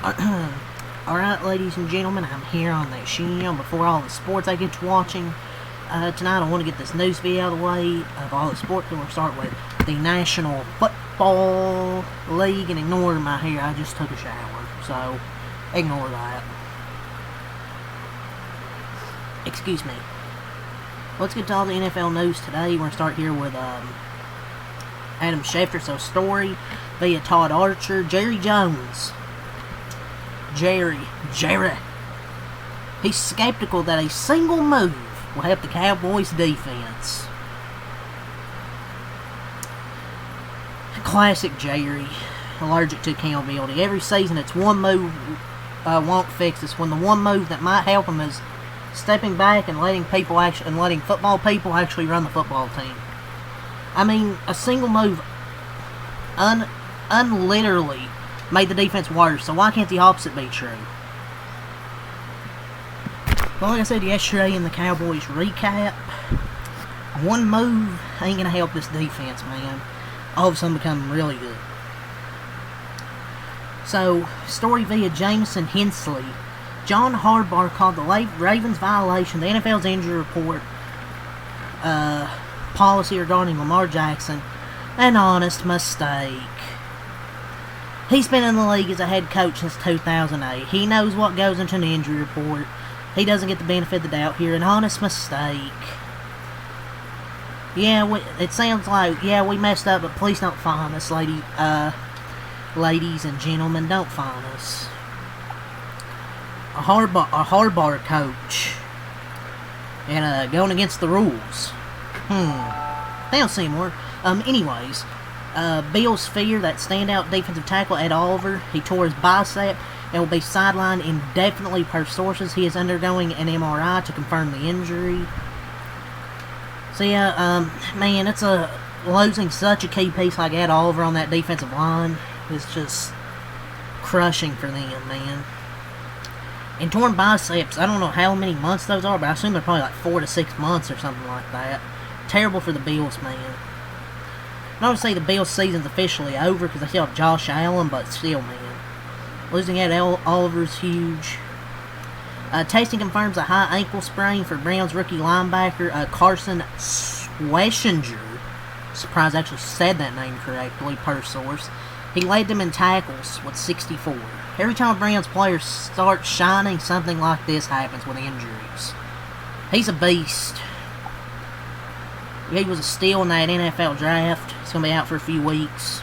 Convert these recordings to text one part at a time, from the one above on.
Alright, ladies and gentlemen, I'm here on that channel before all the sports I get to watching. Tonight I want to get this news video out of the way of all the sports. We're going to start with the National Football League, and ignore my hair, I just took a shower, so ignore that. Excuse me. Let's get to all the NFL news today. We're going to start here with Adam Schefter. So, story via Todd Archer. Jerry Jones. Jerry. He's skeptical that a single move will help the Cowboys defense. Classic Jerry. Allergic to accountability. Every season it's one move won't fix this, when the one move that might help him is stepping back and letting football people actually run the football team. I mean, a single move unliterally made the defense worse, so why can't the opposite be true? Well, like I said yesterday in the Cowboys recap, one move ain't gonna help this defense, man. All of a sudden become really good. So, story via Jameson Hensley. John Harbaugh called the Ravens violation the NFL's injury report policy regarding Lamar Jackson an honest mistake. He's been in the league as a head coach since 2008. He knows what goes into an injury report. He doesn't get the benefit of the doubt here. An honest mistake. Yeah, it sounds like, yeah, we messed up, but please don't fine us, ladies and gentlemen. Don't fine us. A Harbaugh coach. And going against the rules. They don't seem more. Anyways. Bills fear that standout defensive tackle Ed Oliver, he tore his bicep and will be sidelined indefinitely per sources. He is undergoing an MRI to confirm the injury. So yeah, man, it's losing such a key piece like Ed Oliver on that defensive line is just crushing for them, man. And torn biceps, I don't know how many months those are, but I assume they're probably like 4 to 6 months or something like that. Terrible for the Bills, man. Not to say the Bills' season's officially over because they still have Josh Allen, but still, man. Losing Ed Oliver's huge. Testing confirms a high ankle sprain for Browns rookie linebacker Carson Schwessinger. Surprised I actually said that name correctly, per source. He led them in tackles with 64. Every time a Browns player starts shining, something like this happens with injuries. He's a beast. He was a steal in that NFL draft. He's going to be out for a few weeks,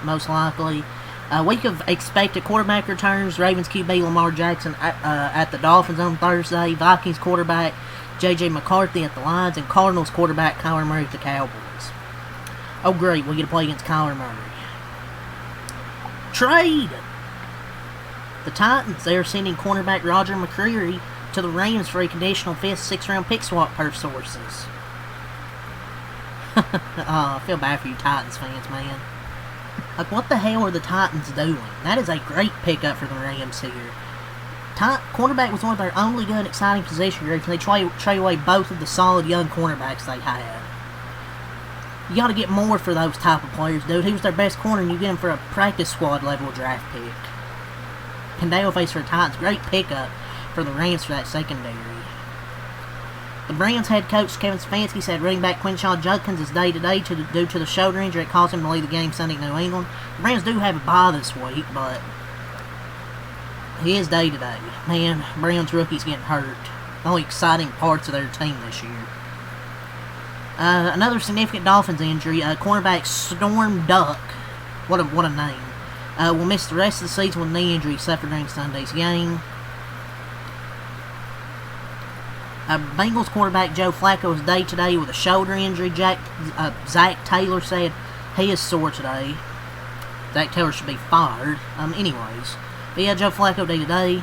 most likely. A week of expected quarterback returns. Ravens QB Lamar Jackson at the Dolphins on Thursday. Vikings quarterback J.J. McCarthy at the Lions. And Cardinals quarterback Kyler Murray at the Cowboys. Oh, great. We get to play against Kyler Murray. Trade! The Titans, they are sending cornerback Roger McCreary to the Rams for a conditional 5th, 6th-round pick swap per sources. I feel bad for you Titans fans, man. Like, what the hell are the Titans doing? That is a great pickup for the Rams here. Cornerback was one of their only good, exciting position groups, and they trade away both of the solid young cornerbacks they had. You gotta get more for those type of players, dude. He was their best corner, and you get him for a practice squad level draft pick. Condale face for the Titans. Great pickup for the Rams for that secondary. The Browns head coach Kevin Stefanski said running back Quinshon Judkins is day-to-day due to the shoulder injury that caused him to leave the game Sunday in New England. The Browns do have a bye this week, but he is day-to-day. Man, Browns rookies getting hurt. The only exciting parts of their team this year. Another significant Dolphins injury. Cornerback Storm Duck, what a name, will miss the rest of the season with a knee injury suffered during Sunday's game. Bengals quarterback Joe Flacco is day-to-day with a shoulder injury. Zach Taylor said he is sore today. Zach Taylor should be fired. Anyways. But yeah, Joe Flacco day-to-day.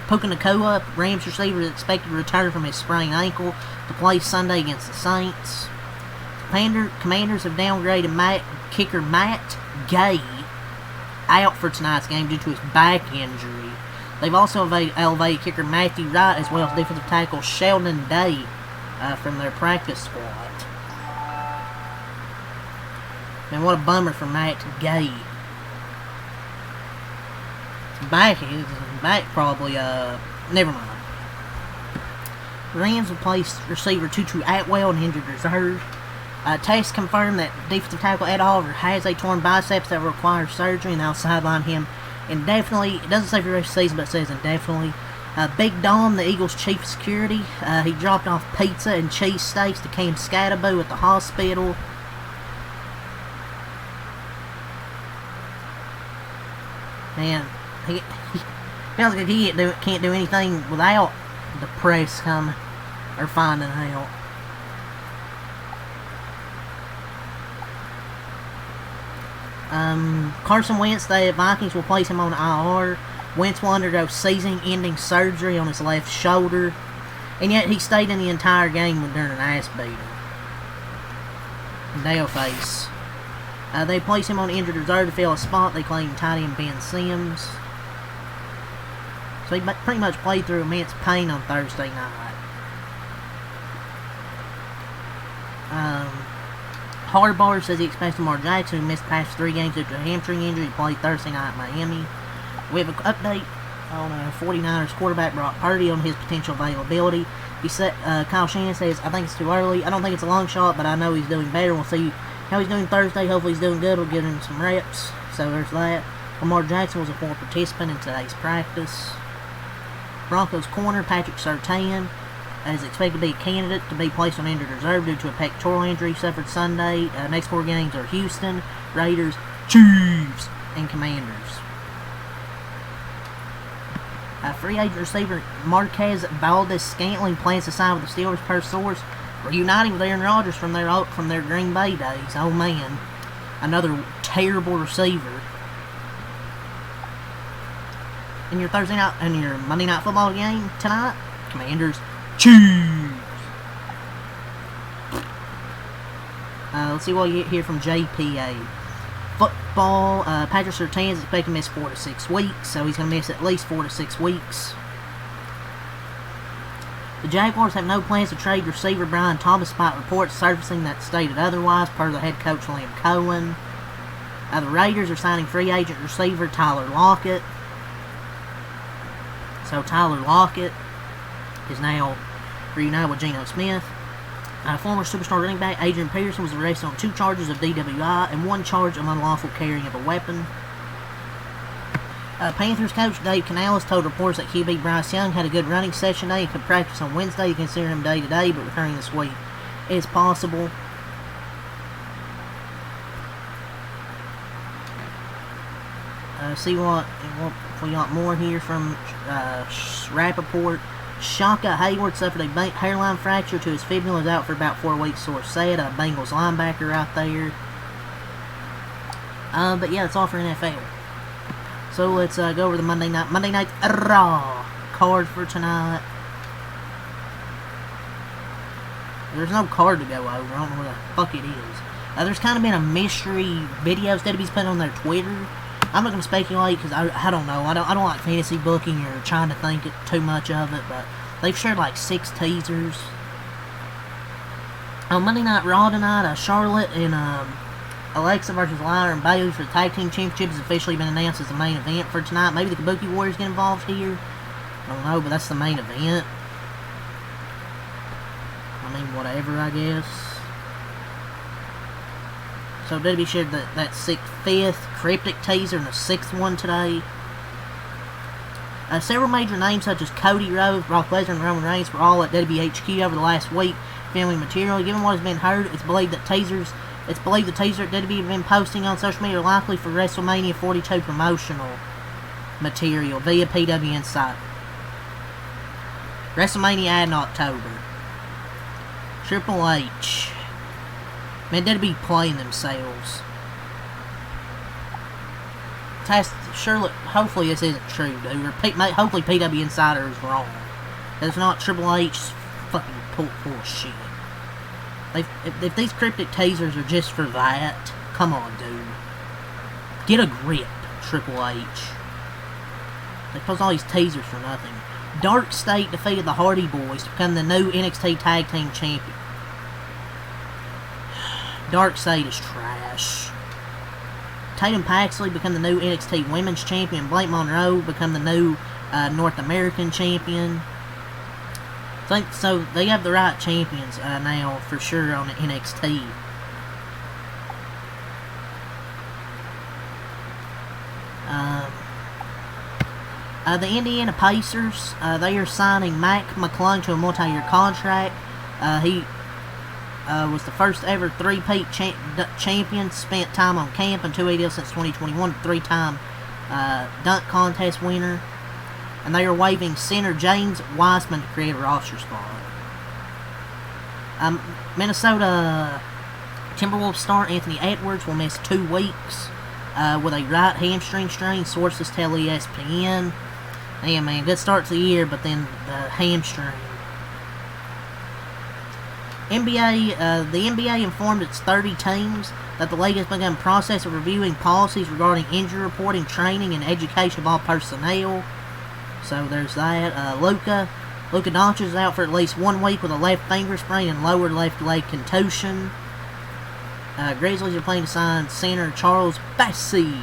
Puka Nacua, Rams receiver, is expected to return from his sprained ankle to play Sunday against the Saints. Commanders have downgraded kicker Matt Gay out for tonight's game due to his back injury. They've also elevated kicker Matthew Wright as well as defensive tackle Sheldon Day from their practice squad. Man, what a bummer for Matt Gay. Back probably, never mind. Rams replaced receiver Tutu Atwell and injured reserve. Tests confirmed that defensive tackle Ed Oliver has a torn biceps that requires surgery, and they'll sideline him indefinitely. It doesn't say for the rest of the season, but it says indefinitely. Big Dom, the Eagles' chief of security, he dropped off pizza and cheese steaks to Cam Scatterbo at the hospital. Man, he feels like he can't do anything without the press coming or finding out. Carson Wentz, the Vikings will place him on IR. Wentz will undergo season-ending surgery on his left shoulder, and yet he stayed in the entire game during an ass beating. Nail face. They place him on injured reserve to fill a spot. They claim tight end Ben Sims. So he pretty much played through immense pain on Thursday night. Harbaugh says he expects Lamar Jackson, who missed the past 3 games due to a hamstring injury, to play Thursday night at Miami. We have an update on 49ers quarterback Brock Purdy on his potential availability. He said, Kyle Shanahan says, I think it's too early. I don't think it's a long shot, but I know he's doing better. We'll see how he's doing Thursday. Hopefully he's doing good. We'll give him some reps. So there's that. Lamar Jackson was a full participant in today's practice. Broncos corner Patrick Surtain is expected to be a candidate to be placed on injured reserve due to a pectoral injury suffered Sunday. Next 4 games are Houston, Raiders, Chiefs, and Commanders. Free agent receiver Marquez Valdez-Scantling plans to sign with the Steelers per source, reuniting with Aaron Rodgers from their Green Bay days. Oh man, another terrible receiver. In your Monday Night Football game tonight, Commanders, Chiefs. Let's see what we get here from JPA. Football, Patrick Surtain is expected to miss 4 to 6 weeks, so he's going to miss at least 4 to 6 weeks. The Jaguars have no plans to trade receiver Brian Thomas, despite reports surfacing that stated otherwise, per the head coach Liam Cohen. The Raiders are signing free agent receiver Tyler Lockett. So Tyler Lockett is now reunited with Geno Smith. Former superstar running back Adrian Peterson was arrested on 2 charges of DWI and 1 charge of unlawful carrying of a weapon. Panthers coach Dave Canales told reporters that QB Bryce Young had a good running session today and could practice on Wednesday. You consider him day-to-day, but returning this week is possible. See what if we got more here from Rappaport. Shaka Hayward suffered a hairline fracture to his fibula, is out for about 4 weeks, source said. A Bengals linebacker out there. But yeah, that's all for NFL. So let's go over the Monday night Raw card for tonight. There's no card to go over. I don't know where the fuck it is. There's kind of been a mystery videos that he's put on their Twitter. I'm not going to speculate because I don't know. I don't like fantasy booking or trying to think too much of it, but they've shared like 6 teasers. On Monday Night Raw tonight, Charlotte and Alexa versus Lana and Bayley for the Tag Team Championship has officially been announced as the main event for tonight. Maybe the Kabuki Warriors get involved here. I don't know, but that's the main event. I mean, whatever, I guess. So WWE shared that 5th cryptic teaser and the 6th one today. Several major names such as Cody Rhodes, Brock Lesnar, and Roman Reigns were all at WWHQ over the last week filming material. Given what has been heard, it's believed the teaser that WWE have been posting on social media are likely for WrestleMania 42 promotional material via PW Insider. WrestleMania in October. Triple H. Man, they'd be playing themselves. Hopefully this isn't true, dude. Or hopefully PW Insider is wrong. It's not Triple H's fucking full shit. If these cryptic teasers are just for that, come on, dude. Get a grip, Triple H. They post all these teasers for nothing. Dark State defeated the Hardy Boys to become the new NXT Tag Team Champion. Dark State is trash. Tatum Paxley become the new NXT Women's Champion. Blake Monroe become the new North American Champion. So they have the right champions now for sure on NXT. The Indiana Pacers, they are signing Mac McClung to a multi-year contract. He was the first ever three-peat champion, spent time on camp and 2ADL since 2021, three-time dunk contest winner. And they are waiving center James Wiseman to create a roster spot. Minnesota Timberwolves star Anthony Edwards will miss 2 weeks with a right hamstring strain, sources tell ESPN. Yeah, man, good start to the year, but then the hamstring. The NBA informed its 30 teams that the league has begun a process of reviewing policies regarding injury reporting, training, and education of all personnel. So there's that. Luka Doncic is out for at least 1 week with a left finger sprain and lower left leg contusion. Grizzlies are planning to sign center Charles Bassey,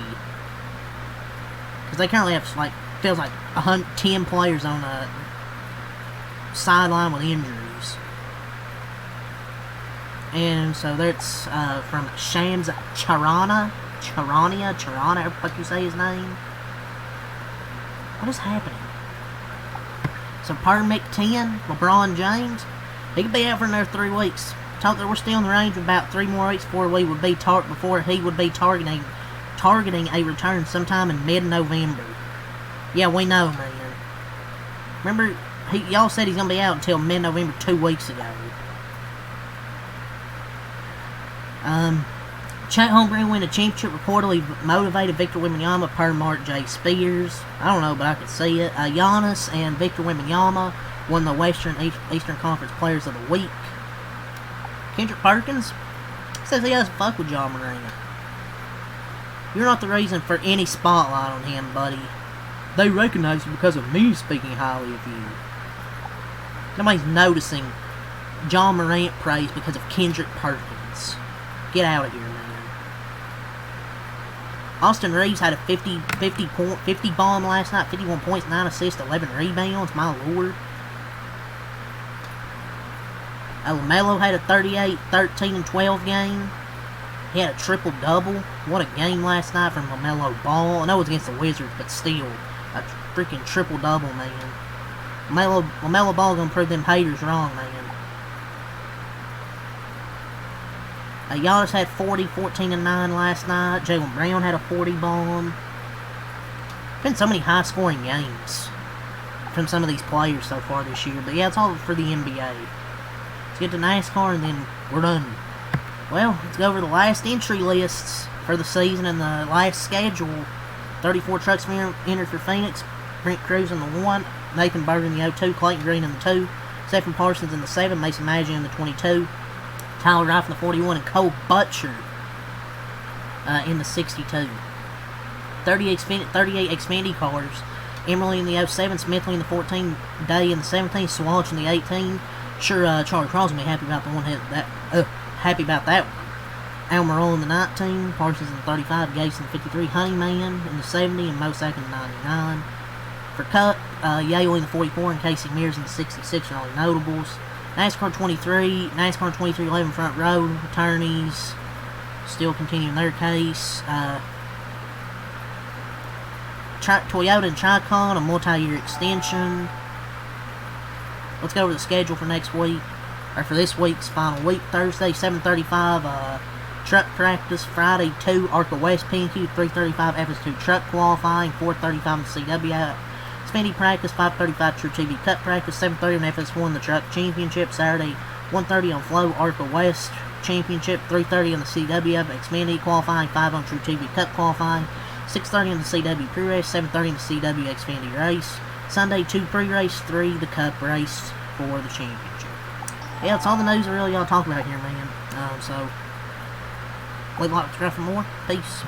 because they currently have feels like 10 players on a sideline with injuries. And so that's from Shams Charania, however the fuck you say his name. What is happening? So Permit 10, LeBron James, he could be out for another 3 weeks. Talk that we're still in the range of about 3 more weeks before he would be targeting a return sometime in mid-November. Yeah, we know, man. Remember, y'all said he's gonna be out until mid-November 2 weeks ago. Chet Holmgren win a championship, reportedly motivated Victor Wembanyama per Mark J. Spears. I don't know, but I could see it. Giannis and Victor Wembanyama won the Eastern Conference Players of the Week. Kendrick Perkins says he doesn't fuck with Ja Morant. You're not the reason for any spotlight on him, buddy. They recognize you because of me speaking highly of you. Nobody's noticing Ja Morant praise because of Kendrick Perkins. Get out of here, man. Austin Reeves had a 50 bomb last night, 51 points, 9 assists, 11 rebounds, my lord. LaMelo had a 38, 13, and 12 game. He had a triple-double. What a game last night from LaMelo Ball. I know it was against the Wizards, but still, a freaking triple-double, man. LaMelo Ball gonna prove them haters wrong, man. Giannis had 40, 14, and 9 last night. Jaylen Brown had a 40 bomb. Been so many high-scoring games from some of these players so far this year. But yeah, it's all for the NBA. Let's get to NASCAR and then we're done. Well, let's go over the last entry lists for the season and the last schedule. 34 trucks entered for Phoenix. Brent Cruz in the 1. Nathan Berger in the 02. Clayton Green in the 2. Stephen Parsons in the 7. Mason Maggi in the 22. Tyler Wright in the 41, and Cole Butcher in the 62. 38 Xfinity cars. Emerly in the 07, Smithley in the 14, Day in the 17, Swatch in the 18. Sure, Charlie Cross will be happy about that one. Almirola in the 19, Parsons in the 35, Gates in the 53, Honeyman in the 70, and Mosack in the 99. For Cup, Yale in the 44, and Casey Mears in the 66 are only notables. NASCAR 23 11 front row attorneys still continuing their case. Toyota and Tricon, a multi-year extension. Let's go over the schedule for next week, or for this week's final week. Thursday 7:35 truck practice. Friday 2 ARCA West PNQ, 3:35 FS2 truck qualifying, 4:35 the CW Xfinity practice, 5:35 True TV Cup practice, 7:30 on FS1 the Truck Championship, Saturday 1:30 on Flow ARCA West Championship, 3:30 on the CW Xfinity qualifying, 5 on True TV Cup qualifying, 6:30 on the CW pre-race, 7:30 on the CW Xfinity race, Sunday 2 pre-race, 3 the Cup race for the championship. Yeah, that's all the news I really got to talk about here, man. So, leave a like, subscribe for more. Peace.